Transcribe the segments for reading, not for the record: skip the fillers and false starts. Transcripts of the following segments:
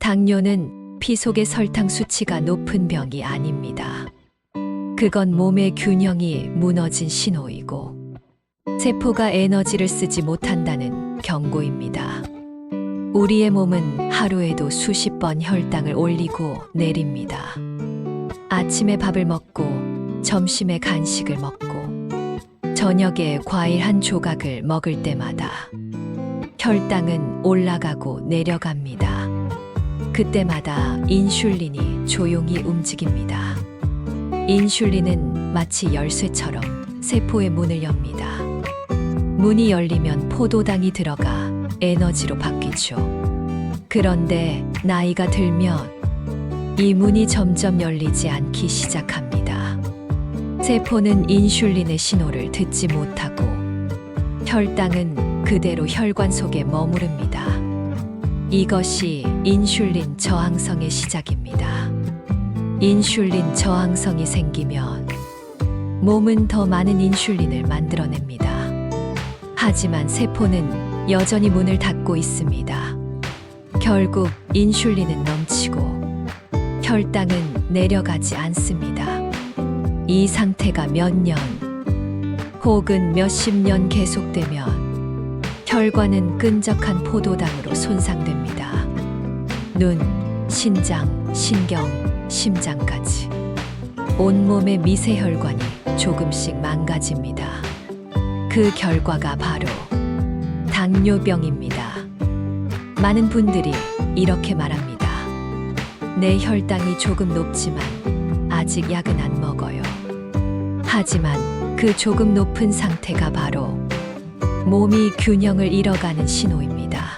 당뇨는 피 속의 설탕 수치가 높은 병이 아닙니다. 그건 몸의 균형이 무너진 신호이고 세포가 에너지를 쓰지 못한다는 경고입니다. 우리의 몸은 하루에도 수십 번 혈당을 올리고 내립니다. 아침에 밥을 먹고 점심에 간식을 먹고 저녁에 과일 한 조각을 먹을 때마다 혈당은 올라가고 내려갑니다. 그때마다 인슐린이 조용히 움직입니다. 인슐린은 마치 열쇠처럼 세포의 문을 엽니다. 문이 열리면 포도당이 들어가 에너지로 바뀌죠. 그런데 나이가 들면 이 문이 점점 열리지 않기 시작합니다. 세포는 인슐린의 신호를 듣지 못하고 혈당은 그대로 혈관 속에 머무릅니다. 이것이 인슐린 저항성의 시작입니다. 인슐린 저항성이 생기면 몸은 더 많은 인슐린을 만들어냅니다. 하지만 세포는 여전히 문을 닫고 있습니다. 결국 인슐린은 넘치고 혈당은 내려가지 않습니다. 이 상태가 몇 년 혹은 몇십 년 계속되면 혈관은 끈적한 포도당으로 손상됩니다. 눈, 신장, 신경, 심장까지 온몸의 미세혈관이 조금씩 망가집니다. 그 결과가 바로 당뇨병입니다. 많은 분들이 이렇게 말합니다. 내 혈당이 조금 높지만 아직 약은 안 먹어요. 하지만 그 조금 높은 상태가 바로 몸이 균형을 잃어가는 신호입니다.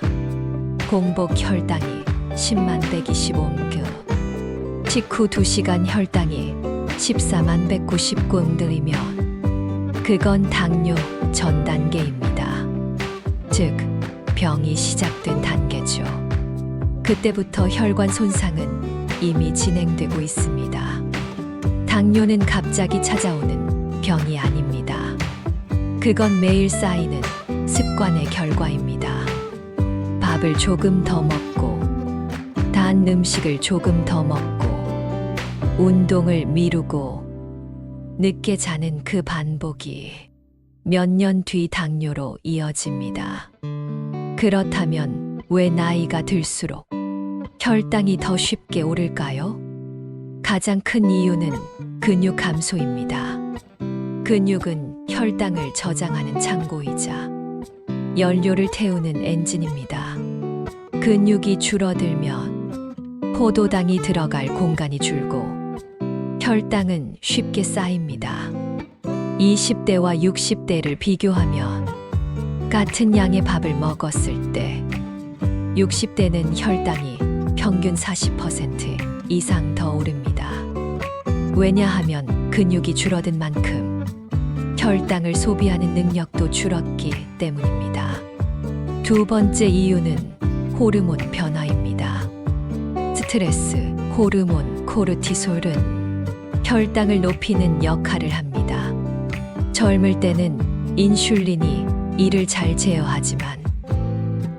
공복 혈당이 10만 125그, 식후 2시간 혈당이 14만 199들이면 그건 당뇨 전 단계입니다. 즉, 병이 시작된 단계죠. 그때부터 혈관 손상은 이미 진행되고 있습니다. 당뇨는 갑자기 찾아오는 병이 아닙니다. 그건 매일 쌓이는 습관의 결과입니다. 밥을 조금 더 먹고, 단 음식을 조금 더 먹고, 운동을 미루고, 늦게 자는 그 반복이 몇 년 뒤 당뇨로 이어집니다. 그렇다면 왜 나이가 들수록 혈당이 더 쉽게 오를까요? 가장 큰 이유는 근육 감소입니다. 근육은 혈당을 저장하는 창고이자 연료를 태우는 엔진입니다. 근육이 줄어들면 포도당이 들어갈 공간이 줄고 혈당은 쉽게 쌓입니다. 20대와 60대를 비교하면 같은 양의 밥을 먹었을 때 60대는 혈당이 평균 40% 이상 더 오릅니다. 왜냐하면 근육이 줄어든 만큼 혈당을 소비하는 능력도 줄었기 때문입니다. 두 번째 이유는 호르몬 변화입니다. 스트레스 호르몬 코르티솔은 혈당을 높이는 역할을 합니다. 젊을 때는 인슐린이 이를 잘 제어하지만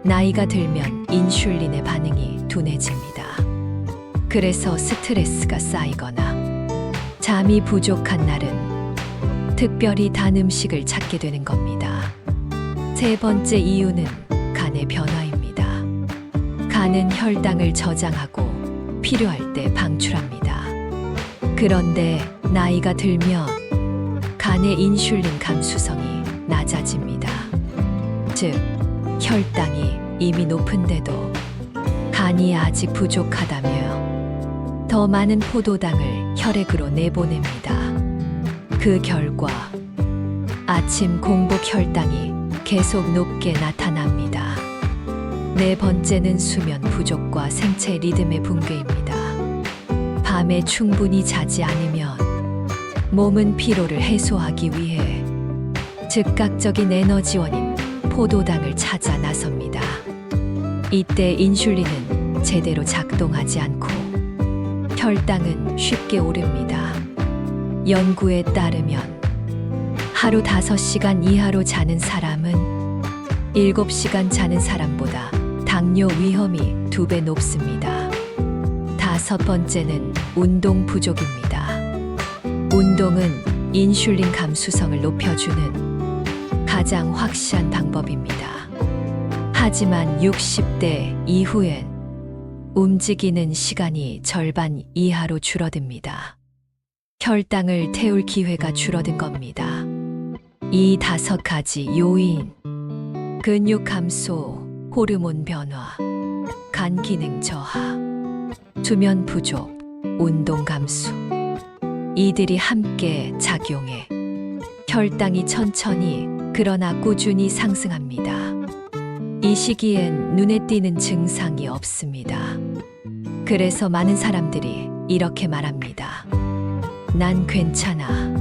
나이가 들면 인슐린의 반응이 둔해집니다. 그래서 스트레스가 쌓이거나 잠이 부족한 날은 특별히 단 음식을 찾게 되는 겁니다. 세 번째 이유는 간의 변화입니다. 간은 혈당을 저장하고 필요할 때 방출합니다. 그런데 나이가 들면 간의 인슐린 감수성이 낮아집니다. 즉, 혈당이 이미 높은데도 간이 아직 부족하다며 더 많은 포도당을 혈액으로 내보냅니다. 그 결과 아침 공복 혈당이 계속 높게 나타납니다. 네 번째는 수면 부족과 생체 리듬의 붕괴입니다. 밤에 충분히 자지 않으면 몸은 피로를 해소하기 위해 즉각적인 에너지원인 포도당을 찾아 나섭니다. 이때 인슐린은 제대로 작동하지 않고 혈당은 쉽게 오릅니다. 연구에 따르면 하루 5시간 이하로 자는 사람은 7시간 자는 사람보다 당뇨 위험이 2배 높습니다. 5번째는 운동 부족입니다. 운동은 인슐린 감수성을 높여주는 가장 확실한 방법입니다. 하지만 60대 이후엔 움직이는 시간이 절반 이하로 줄어듭니다. 혈당을 태울 기회가 줄어든 겁니다. 이 5가지 요인, 근육 감소, 호르몬 변화, 간 기능 저하, 수면 부족, 운동 감소. 이들이 함께 작용해 혈당이 천천히 그러나 꾸준히 상승합니다. 이 시기엔 눈에 띄는 증상이 없습니다. 그래서 많은 사람들이 이렇게 말합니다. 난 괜찮아.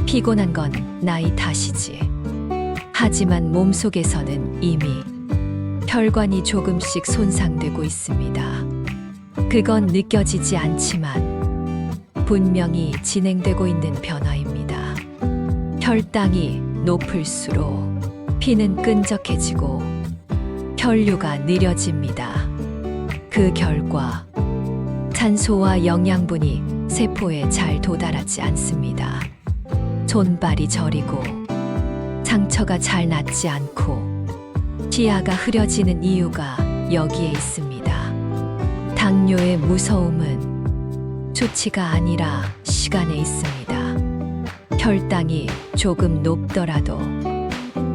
피곤한 건 나이 탓이지. 하지만 몸속에서는 이미 혈관이 조금씩 손상되고 있습니다. 그건 느껴지지 않지만 분명히 진행되고 있는 변화입니다. 혈당이 높을수록 피는 끈적해지고 혈류가 느려집니다. 그 결과 산소와 영양분이 세포에 잘 도달하지 않습니다. 손발이 저리고 상처가 잘 낫지 않고 시야가 흐려지는 이유가 여기에 있습니다. 당뇨의 무서움은 수치가 아니라 시간에 있습니다. 혈당이 조금 높더라도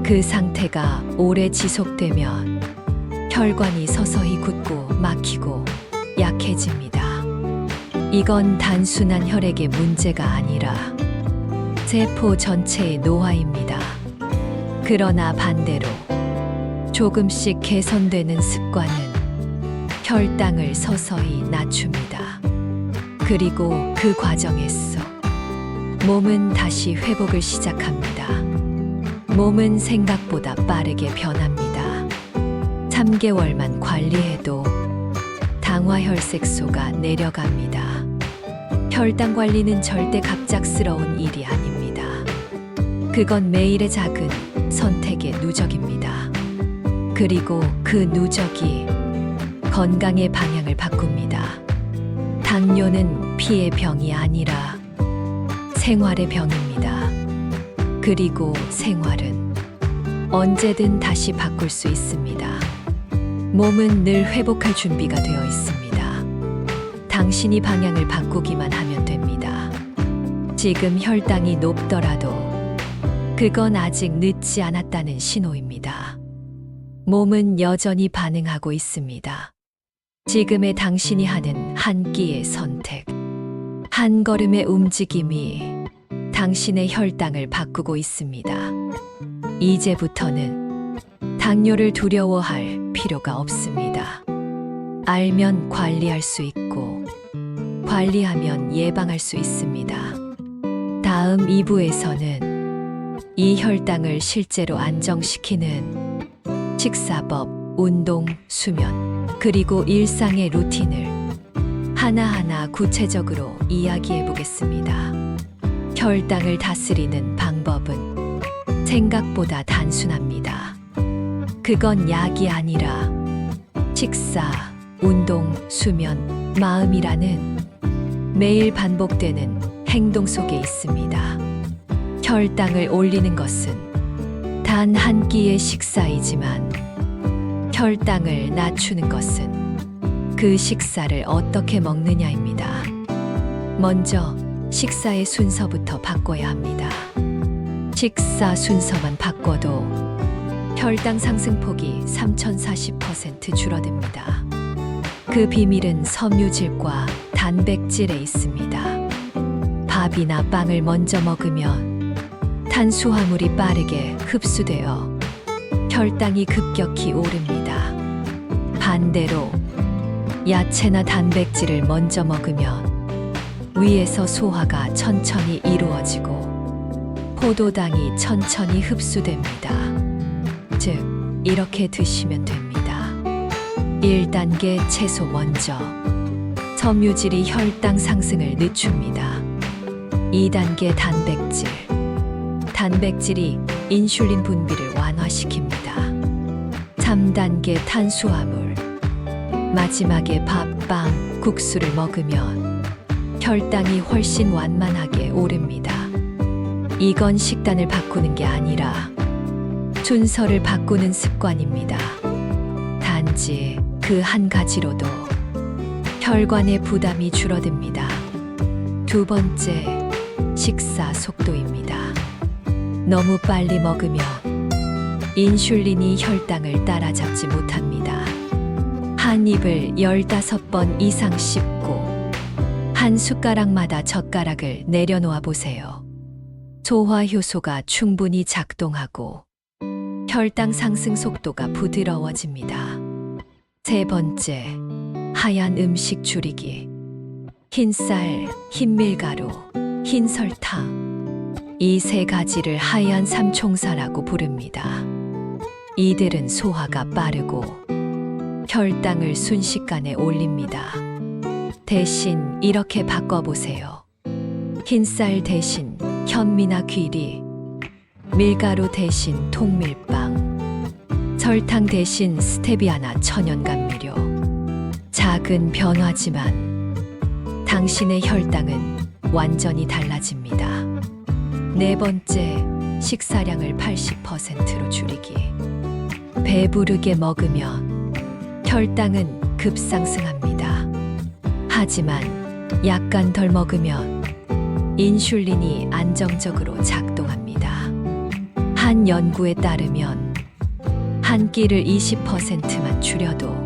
그 상태가 오래 지속되면 혈관이 서서히 굳고 막히고 약해집니다. 이건 단순한 혈액의 문제가 아니라 세포 전체의 노화입니다. 그러나 반대로 조금씩 개선되는 습관은 혈당을 서서히 낮춥니다. 그리고 그 과정에서 몸은 다시 회복을 시작합니다. 몸은 생각보다 빠르게 변합니다. 3개월만 관리해도 당화혈색소가 내려갑니다. 혈당 관리는 절대 갑작스러운 일이 아닙니다. 그건 매일의 작은 선택의 누적입니다. 그리고 그 누적이 건강의 방향을 바꿉니다. 당뇨는 피의 병이 아니라 생활의 병입니다. 그리고 생활은 언제든 다시 바꿀 수 있습니다. 몸은 늘 회복할 준비가 되어 있습니다. 당신이 방향을 바꾸기만 하면 됩니다. 지금 혈당이 높더라도 그건 아직 늦지 않았다는 신호입니다. 몸은 여전히 반응하고 있습니다. 지금의 당신이 하는 한 끼의 선택, 한 걸음의 움직임이 당신의 혈당을 바꾸고 있습니다. 이제부터는 당뇨를 두려워할 필요가 없습니다. 알면 관리할 수 있고, 관리하면 예방할 수 있습니다. 다음 2부에서는 이 혈당을 실제로 안정시키는 식사법, 운동, 수면, 그리고 일상의 루틴을 하나하나 구체적으로 이야기해 보겠습니다. 혈당을 다스리는 방법은 생각보다 단순합니다. 그건 약이 아니라 식사, 운동, 수면, 마음이라는 매일 반복되는 행동 속에 있습니다. 혈당을 올리는 것은 단 한 끼의 식사이지만 혈당을 낮추는 것은 그 식사를 어떻게 먹느냐입니다. 먼저 식사의 순서부터 바꿔야 합니다. 식사 순서만 바꿔도 혈당 상승폭이 3040% 줄어듭니다. 그 비밀은 섬유질과 단백질에 있습니다. 밥이나 빵을 먼저 먹으면 탄수화물이 빠르게 흡수되어 혈당이 급격히 오릅니다. 반대로 야채나 단백질을 먼저 먹으면 위에서 소화가 천천히 이루어지고 포도당이 천천히 흡수됩니다. 즉, 이렇게 드시면 됩니다. 1단계 채소 먼저. 섬유질이 혈당 상승을 늦춥니다. 2단계 단백질. 단백질이 인슐린 분비를 완화시킵니다. 3단계 탄수화물. 마지막에 밥, 빵, 국수를 먹으면 혈당이 훨씬 완만하게 오릅니다. 이건 식단을 바꾸는 게 아니라 순서를 바꾸는 습관입니다. 단지 그 한 가지로도 혈관의 부담이 줄어듭니다. 두 번째, 식사 속도입니다. 너무 빨리 먹으면 인슐린이 혈당을 따라잡지 못합니다. 한 입을 15번 이상 씹고 한 숟가락마다 젓가락을 내려놓아 보세요. 소화 효소가 충분히 작동하고 혈당 상승 속도가 부드러워집니다. 세 번째, 하얀 음식 줄이기. 흰쌀, 흰밀가루, 흰설탕. 이 세 가지를 하얀 삼총사라고 부릅니다. 이들은 소화가 빠르고 혈당을 순식간에 올립니다. 대신 이렇게 바꿔보세요. 흰쌀 대신 현미나 귀리, 밀가루 대신 통밀빵, 설탕 대신 스테비아나 천연감미료. 작은 변화지만 당신의 혈당은 완전히 달라집니다. 네 번째, 식사량을 80%로 줄이기. 배부르게 먹으면 혈당은 급상승합니다. 하지만 약간 덜 먹으면 인슐린이 안정적으로 작동합니다. 한 연구에 따르면 한 끼를 20%만 줄여도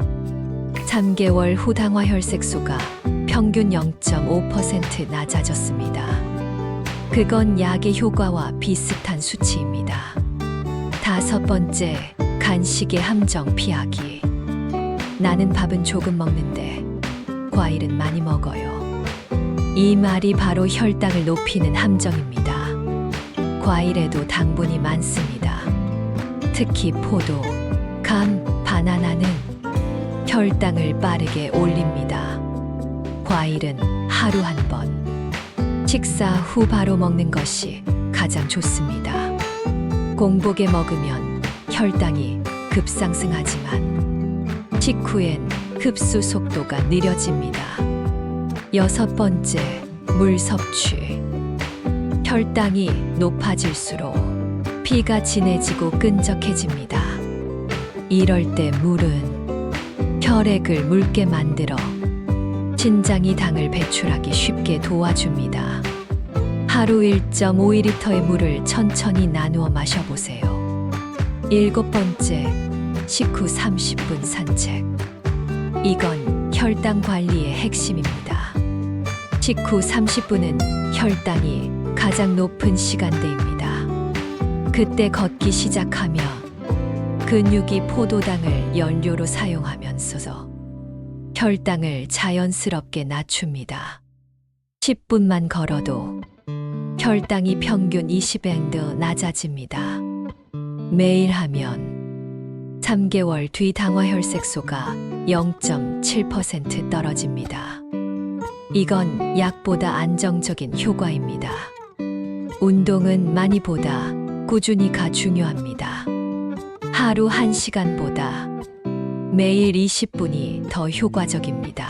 3개월 후 당화혈색소가 평균 0.5% 낮아졌습니다. 그건 약의 효과와 비슷한 수치입니다. 다섯 번째, 간식의 함정 피하기. 나는 밥은 조금 먹는데 과일은 많이 먹어요. 이 말이 바로 혈당을 높이는 함정입니다. 과일에도 당분이 많습니다. 특히 포도, 감, 바나나는 혈당을 빠르게 올립니다. 과일은 하루 한 번, 식사 후 바로 먹는 것이 가장 좋습니다. 공복에 먹으면 혈당이 급상승하지만 식후엔 흡수 속도가 느려집니다. 여섯 번째, 물 섭취. 혈당이 높아질수록 피가 진해지고 끈적해집니다. 이럴 때 물은 혈액을 묽게 만들어 신장이 당을 배출하기 쉽게 도와줍니다. 하루 1.5리터의 물을 천천히 나누어 마셔보세요. 일곱 번째, 식후 30분 산책. 이건 혈당 관리의 핵심입니다. 식후 30분은 혈당이 가장 높은 시간대입니다. 그때 걷기 시작하며 근육이 포도당을 연료로 사용하면서 혈당을 자연스럽게 낮춥니다. 10분만 걸어도 혈당이 평균 20밴드 낮아집니다. 매일 하면 3개월 뒤 당화혈색소가 0.7% 떨어집니다. 이건 약보다 안정적인 효과입니다. 운동은 많이보다 꾸준히가 중요합니다. 하루 1시간보다 매일 20분이 더 효과적입니다.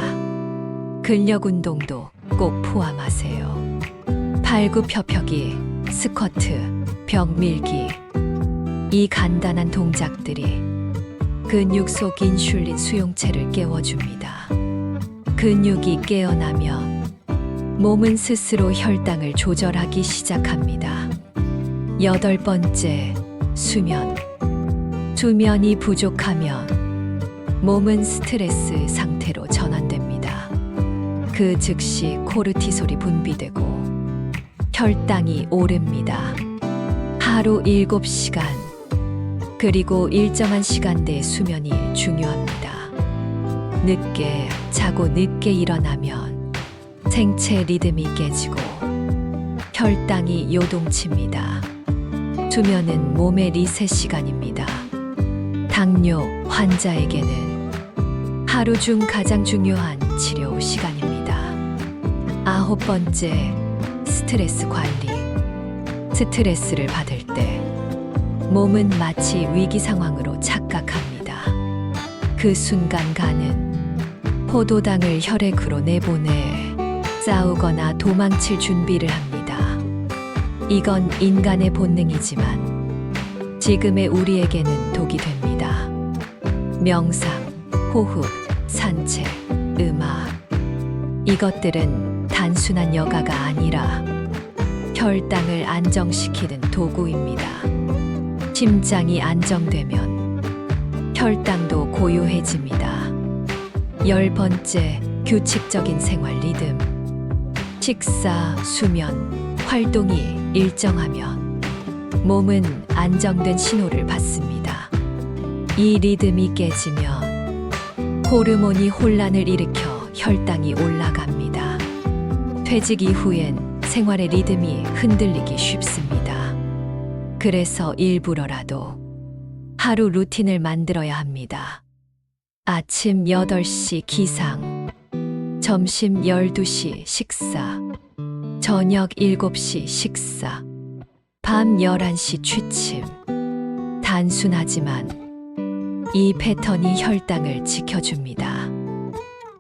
근력 운동도 꼭 포함하세요. 팔굽혀펴기, 스쿼트, 벽 밀기. 이 간단한 동작들이 근육 속 인슐린 수용체를 깨워줍니다. 근육이 깨어나면 몸은 스스로 혈당을 조절하기 시작합니다. 여덟 번째, 수면. 수면이 부족하면 몸은 스트레스 상태로 전환됩니다. 그 즉시 코르티솔이 분비되고 혈당이 오릅니다. 하루 7시간, 그리고 일정한 시간대의 수면이 중요합니다. 늦게 자고 늦게 일어나면 생체 리듬이 깨지고 혈당이 요동칩니다. 수면은 몸의 리셋 시간입니다. 당뇨 환자에게는 하루 중 가장 중요한 치료 시간입니다. 아홉 번째, 스트레스 관리. 스트레스를 받을 때 몸은 마치 위기 상황으로 착각합니다. 그 순간 간은 포도당을 혈액으로 내보내 싸우거나 도망칠 준비를 합니다. 이건 인간의 본능이지만 지금의 우리에게는 독이 됩니다. 명상, 호흡, 산책, 음악. 이것들은 단순한 여가가 아니라 혈당을 안정시키는 도구입니다. 심장이 안정되면 혈당도 고요해집니다. 10번째, 규칙적인 생활 리듬. 식사, 수면, 활동이 일정하면 몸은 안정된 신호를 받습니다. 이 리듬이 깨지면 호르몬이 혼란을 일으켜 혈당이 올라갑니다. 퇴직 이후엔 생활의 리듬이 흔들리기 쉽습니다. 그래서 일부러라도 하루 루틴을 만들어야 합니다. 아침 8시 기상, 점심 12시 식사, 저녁 7시 식사, 밤 11시 취침. 단순하지만 이 패턴이 혈당을 지켜줍니다.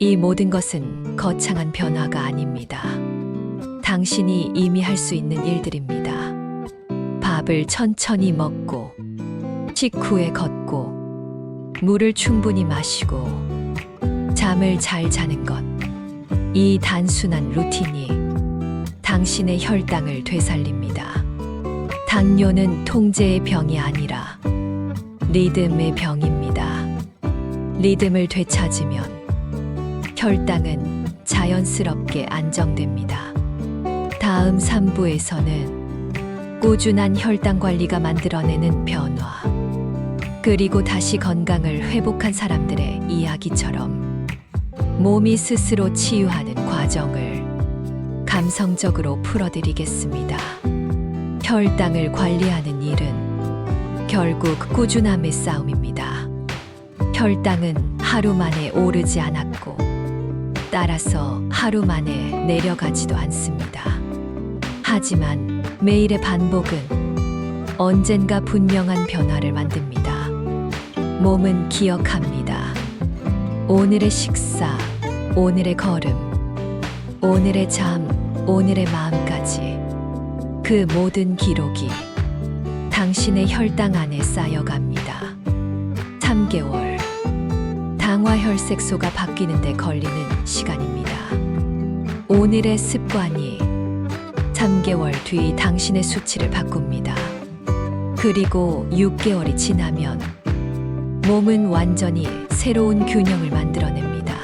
이 모든 것은 거창한 변화가 아닙니다. 당신이 이미 할 수 있는 일들입니다. 밥을 천천히 먹고, 식후에 걷고, 물을 충분히 마시고, 잠을 잘 자는 것. 이 단순한 루틴이 당신의 혈당을 되살립니다. 당뇨는 통제의 병이 아니라 리듬의 병입니다. 리듬을 되찾으면 혈당은 자연스럽게 안정됩니다. 다음 3부에서는 꾸준한 혈당 관리가 만들어내는 변화, 그리고 다시 건강을 회복한 사람들의 이야기처럼 몸이 스스로 치유하는 과정을 감성적으로 풀어드리겠습니다. 혈당을 관리하는 일은 결국 꾸준함의 싸움입니다. 혈당은 하루 만에 오르지 않았고, 따라서 하루 만에 내려가지도 않습니다. 하지만 매일의 반복은 언젠가 분명한 변화를 만듭니다. 몸은 기억합니다. 오늘의 식사, 오늘의 걸음, 오늘의 잠, 오늘의 마음까지 그 모든 기록이 당신의 혈당 안에 쌓여갑니다. 3개월. 당화혈색소가 바뀌는 데 걸리는 시간입니다. 오늘의 습관이 3개월 뒤 당신의 수치를 바꿉니다. 그리고 6개월이 지나면 몸은 완전히 새로운 균형을 만들어냅니다.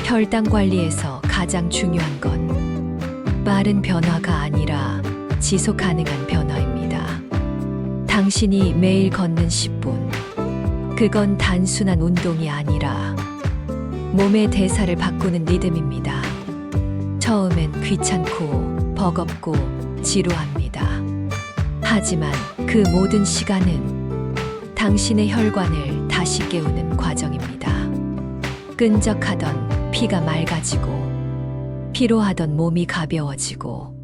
혈당 관리에서 가장 중요한 건 빠른 변화가 아니라 지속 가능한 변화입니다. 당신이 매일 걷는 10분, 그건 단순한 운동이 아니라 몸의 대사를 바꾸는 리듬입니다. 처음엔 귀찮고 버겁고 지루합니다. 하지만 그 모든 시간은 당신의 혈관을 다시 깨우는 과정입니다. 끈적하던 피가 맑아지고, 피로하던 몸이 가벼워지고,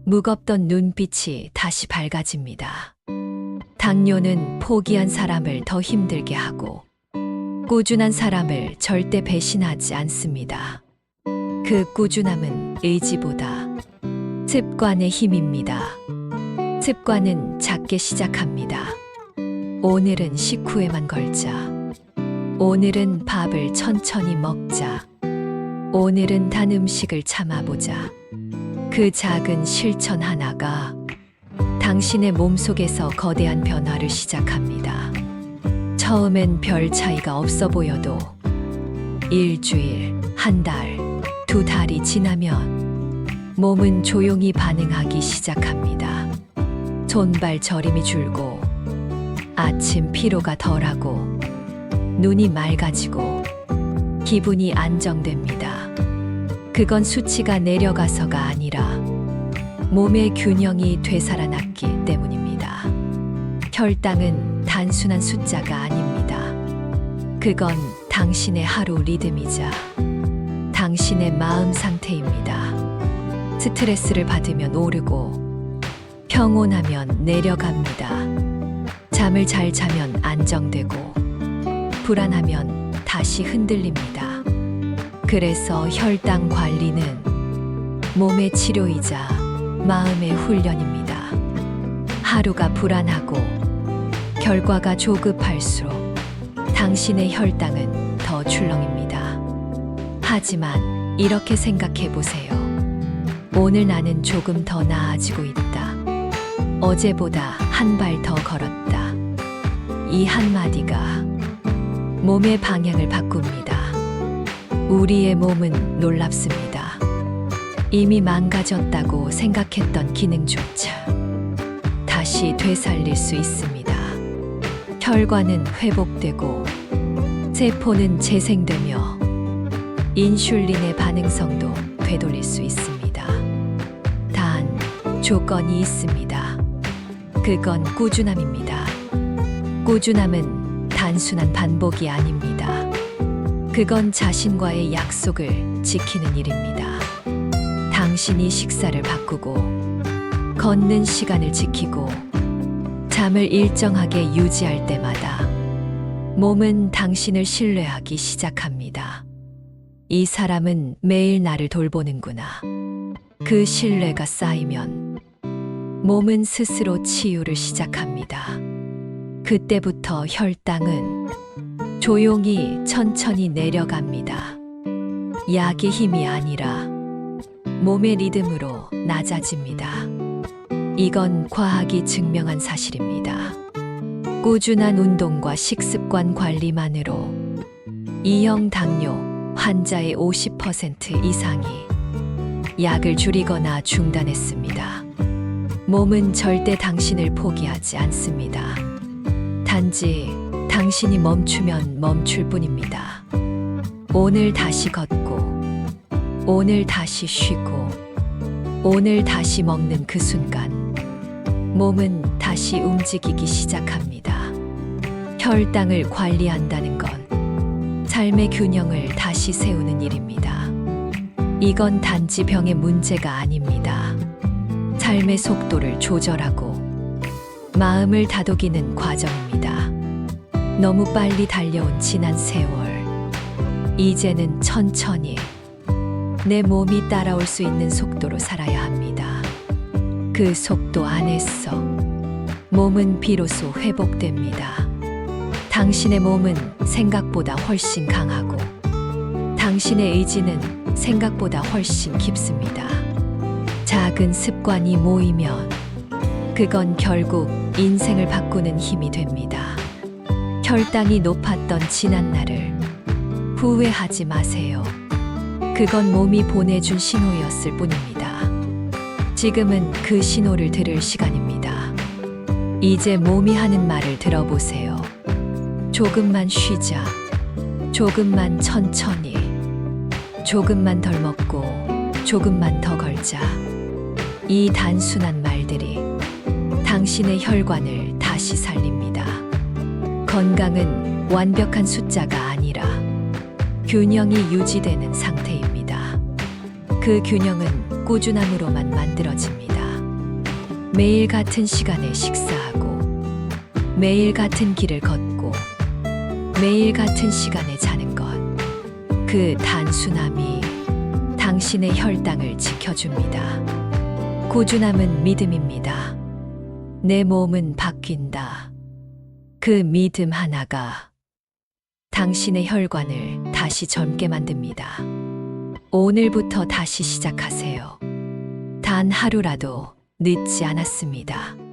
무겁던 눈빛이 다시 밝아집니다. 당뇨는 포기한 사람을 더 힘들게 하고, 꾸준한 사람을 절대 배신하지 않습니다. 그 꾸준함은 의지보다 습관의 힘입니다. 습관은 작게 시작합니다. 오늘은 식후에만 걸자. 오늘은 밥을 천천히 먹자. 오늘은 단 음식을 참아보자. 그 작은 실천 하나가 당신의 몸속에서 거대한 변화를 시작합니다. 처음엔 별 차이가 없어 보여도 일주일, 한 달, 2달이 지나면 몸은 조용히 반응하기 시작합니다. 손발 저림이 줄고, 아침 피로가 덜하고, 눈이 맑아지고, 기분이 안정됩니다. 그건 수치가 내려가서가 아니라 몸의 균형이 되살아났기 때문입니다. 혈당은 단순한 숫자가 아닙니다. 그건 당신의 하루 리듬이자 당신의 마음 상태입니다. 스트레스를 받으면 오르고, 평온하면 내려갑니다. 잠을 잘 자면 안정되고, 불안하면 다시 흔들립니다. 그래서 혈당 관리는 몸의 치료이자 마음의 훈련입니다. 하루가 불안하고 결과가 조급할수록 당신의 혈당은 더 출렁입니다. 하지만 이렇게 생각해 보세요. 오늘 나는 조금 더 나아지고 있다. 어제보다 한 발 더 걸었다. 이 한마디가 몸의 방향을 바꿉니다. 우리의 몸은 놀랍습니다. 이미 망가졌다고 생각했던 기능조차 다시 되살릴 수 있습니다. 혈관은 회복되고 세포는 재생되며 인슐린의 반응성도 되돌릴 수 있습니다. 단 조건이 있습니다. 그건 꾸준함입니다. 꾸준함은 단순한 반복이 아닙니다. 그건 자신과의 약속을 지키는 일입니다. 당신이 식사를 바꾸고 걷는 시간을 지키고 잠을 일정하게 유지할 때마다 몸은 당신을 신뢰하기 시작합니다. 이 사람은 매일 나를 돌보는구나. 그 신뢰가 쌓이면 몸은 스스로 치유를 시작합니다. 그때부터 혈당은 조용히 천천히 내려갑니다. 약의 힘이 아니라 몸의 리듬으로 낮아집니다. 이건 과학이 증명한 사실입니다. 꾸준한 운동과 식습관 관리만으로 I형 당뇨 환자의 50% 이상이 약을 줄이거나 중단했습니다. 몸은 절대 당신을 포기하지 않습니다. 단지 당신이 멈추면 멈출 뿐입니다. 오늘 다시 걷고, 오늘 다시 쉬고, 오늘 다시 먹는 그 순간, 몸은 다시 움직이기 시작합니다. 혈당을 관리한다는 건 삶의 균형을 다시 세우는 일입니다. 이건 단지 병의 문제가 아닙니다. 삶의 속도를 조절하고 마음을 다독이는 과정입니다. 너무 빨리 달려온 지난 세월, 이제는 천천히 내 몸이 따라올 수 있는 속도로 살아야 합니다. 그 속도 안에서 몸은 비로소 회복됩니다. 당신의 몸은 생각보다 훨씬 강하고 당신의 의지는 생각보다 훨씬 깊습니다. 작은 습관이 모이면 그건 결국 인생을 바꾸는 힘이 됩니다. 혈당이 높았던 지난날을 후회하지 마세요. 그건 몸이 보내준 신호였을 뿐입니다. 지금은 그 신호를 들을 시간입니다. 이제 몸이 하는 말을 들어보세요. 조금만 쉬자. 조금만 천천히. 조금만 덜 먹고 조금만 더 걸자. 이 단순한 말들이 당신의 혈관을 다시 살립니다. 건강은 완벽한 숫자가 아니라 균형이 유지되는 상태입니다. 그 균형은 꾸준함으로만 만들어집니다. 매일 같은 시간에 식사하고, 매일 같은 길을 걷고, 매일 같은 시간에 자는 것. 그 단순함이 당신의 혈당을 지켜줍니다. 꾸준함은 믿음입니다. 내 몸은 바뀐다. 그 믿음 하나가 당신의 혈관을 다시 젊게 만듭니다. 오늘부터 다시 시작하세요. 단 하루라도 늦지 않았습니다.